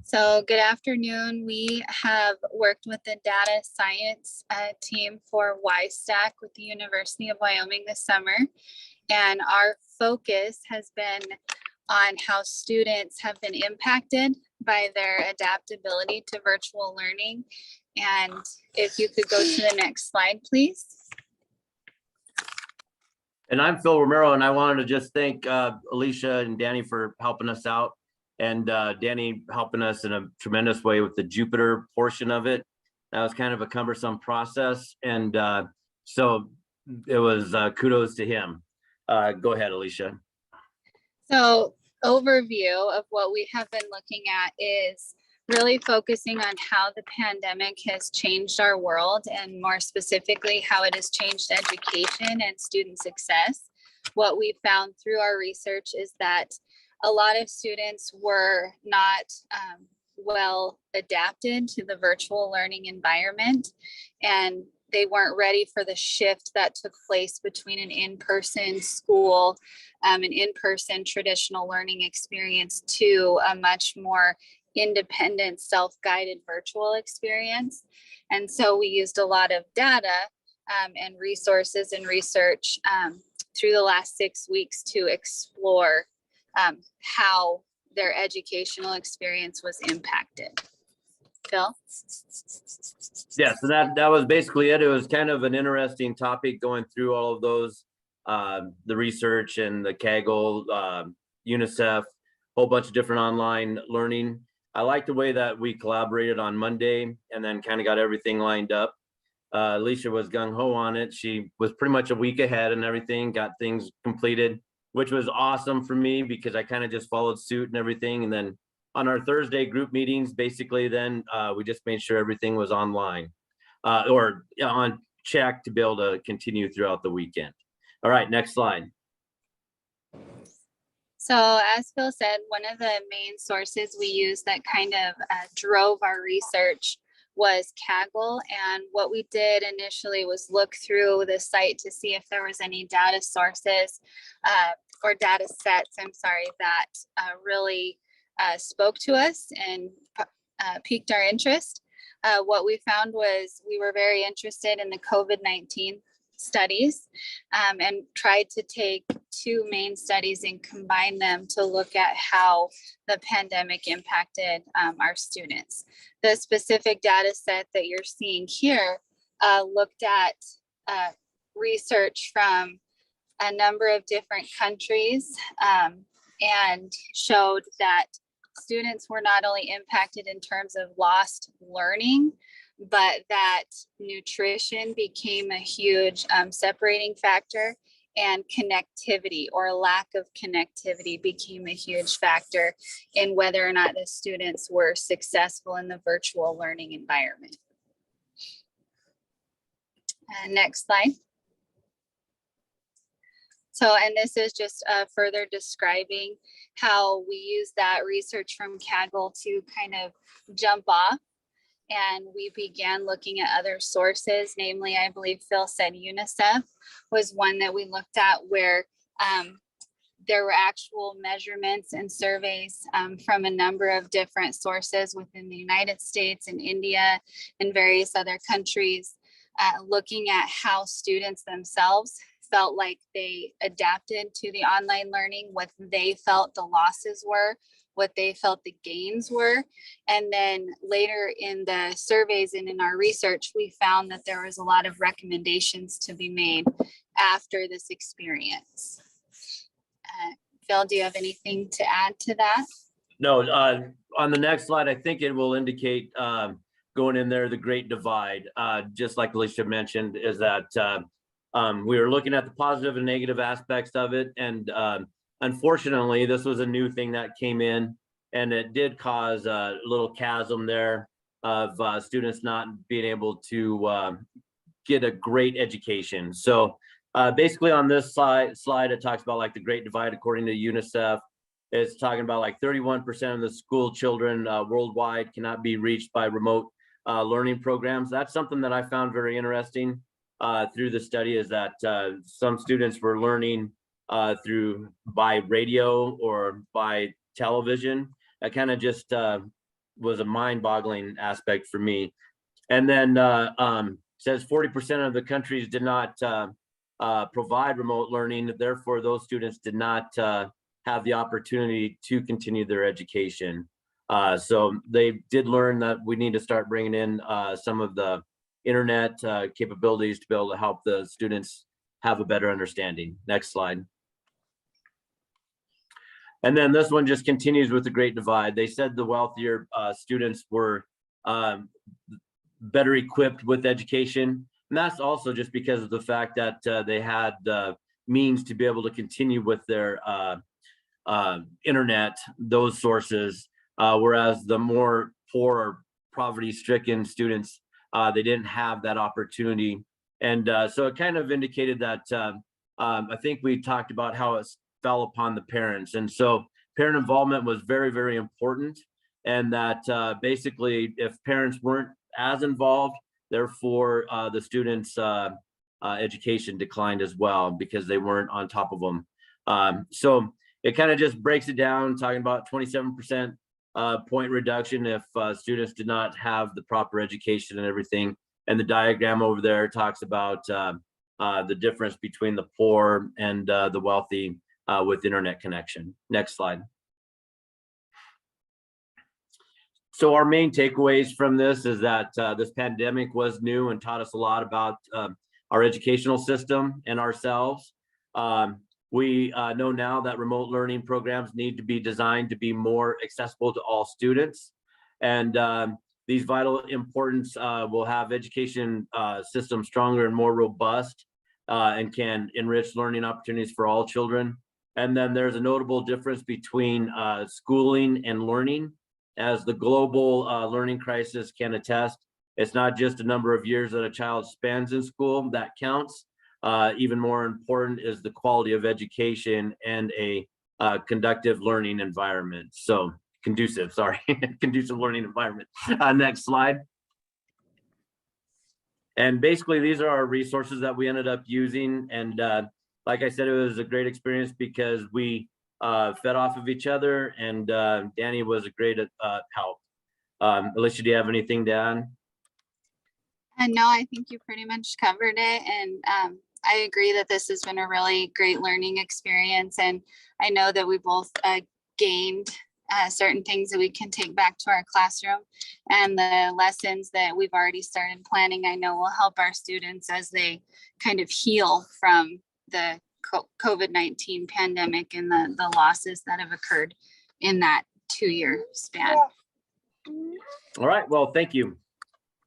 So good afternoon. We have worked with the data science team for WySTACK with the University of Wyoming this summer. And our focus has been on how students have been impacted by their adaptability to virtual learning. And if you could go to the next slide, please. And I'm Phil Romero, and I wanted to just thank Alicia and Danny for helping us out, and Danny helping us in a tremendous way with the Jupyter portion of it. That was kind of a cumbersome process, and so it was kudos to him. Go ahead, Alicia. So overview of what we have been looking at is really focusing on how the pandemic has changed our world, and more specifically, how it has changed education and student success. What we found through our research is that a lot of students were not well adapted to the virtual learning environment, and they weren't ready for the shift that took place between an in-person school, an in-person traditional learning experience to a much more independent, self-guided virtual experience. And so we used a lot of data and resources and research through the last 6 weeks to explore how their educational experience was impacted. Phil? Yeah, so that was basically it. It was kind of an interesting topic going through all of those, the research and the Kaggle, UNICEF, whole bunch of different online learning. I like the way that we collaborated on Monday and then kind of got everything lined up. Alicia was gung-ho on it. She was pretty much a week ahead and everything, got things completed, which was awesome for me because I kind of just followed suit and everything. And then on our Thursday group meetings, basically then we just made sure everything was online or on check to be able to continue throughout the weekend. All right, next slide. So as Phil said, one of the main sources we used that kind of drove our research was Kaggle. And what we did initially was look through the site to see if there was any data sources or data sets, that really spoke to us and piqued our interest. What we found was we were very interested in the COVID-19 studies and tried to take two main studies and combine them to look at how the pandemic impacted our students. The specific data set that you're seeing here looked at research from a number of different countries and showed that students were not only impacted in terms of lost learning, but that nutrition became a huge separating factor, and connectivity or lack of connectivity became a huge factor in whether or not the students were successful in the virtual learning environment. Next slide. So, and this is just further describing how we use that research from Kaggle to kind of jump off. And we began looking at other sources, namely, I believe Phil said UNICEF was one that we looked at, where there were actual measurements and surveys from a number of different sources within the United States and India and various other countries, looking at how students themselves felt like they adapted to the online learning, what they felt the losses were, what they felt the gains were. And then later in the surveys and in our research, we found that there was a lot of recommendations to be made after this experience. Phil, do you have anything to add to that? No, on the next slide, I think it will indicate going in there, the Great Divide, just like Alicia mentioned, is that we were looking at the positive and negative aspects of it. And unfortunately, this was a new thing that came in, and it did cause a little chasm there of students not being able to get a great education. So basically on this slide, it talks about like the Great Divide according to UNICEF. It's talking about like 31% of the school children worldwide cannot be reached by remote learning programs. That's something that I found very interesting through the study, is that some students were learning by radio or by television. That kind of just was a mind-boggling aspect for me. And then says 40% of the countries did not provide remote learning. Therefore, those students did not have the opportunity to continue their education. So they did learn that we need to start bringing in some of the internet capabilities to be able to help the students have a better understanding. Next slide. And then this one just continues with the Great Divide. They said the wealthier students were better equipped with education. And that's also just because of the fact that they had the means to be able to continue with their internet, those sources, whereas the more poor or poverty-stricken students, they didn't have that opportunity. And so it kind of indicated that I think we talked about how it fell upon the parents. And so parent involvement was very, very important. And that basically if parents weren't as involved, therefore the students' education declined as well because they weren't on top of them. So it kind of just breaks it down, talking about 27% point reduction if students did not have the proper education and everything. And the diagram over there talks about the difference between the poor and the wealthy with internet connection. Next slide. So our main takeaways from this is that this pandemic was new and taught us a lot about our educational system and ourselves. We know now that remote learning programs need to be designed to be more accessible to all students. And these vital importance will have education systems stronger and more robust and can enrich learning opportunities for all children. And then there's a notable difference between schooling and learning. As the global learning crisis can attest, it's not just a number of years that a child spends in school that counts. Even more important is the quality of education and a conducive learning environment. So conducive, sorry, conducive learning environment. Next slide. And basically these are our resources that we ended up using. And like I said, it was a great experience because we fed off of each other, and Danny was a great help. Alicia, do you have anything to add? No, I think you pretty much covered it. And I agree that this has been a really great learning experience. And I know that we both gained certain things that we can take back to our classroom, and the lessons that we've already started planning, I know will help our students as they kind of heal from the COVID-19 pandemic and the losses that have occurred in that 2-year span. All right, well, thank you.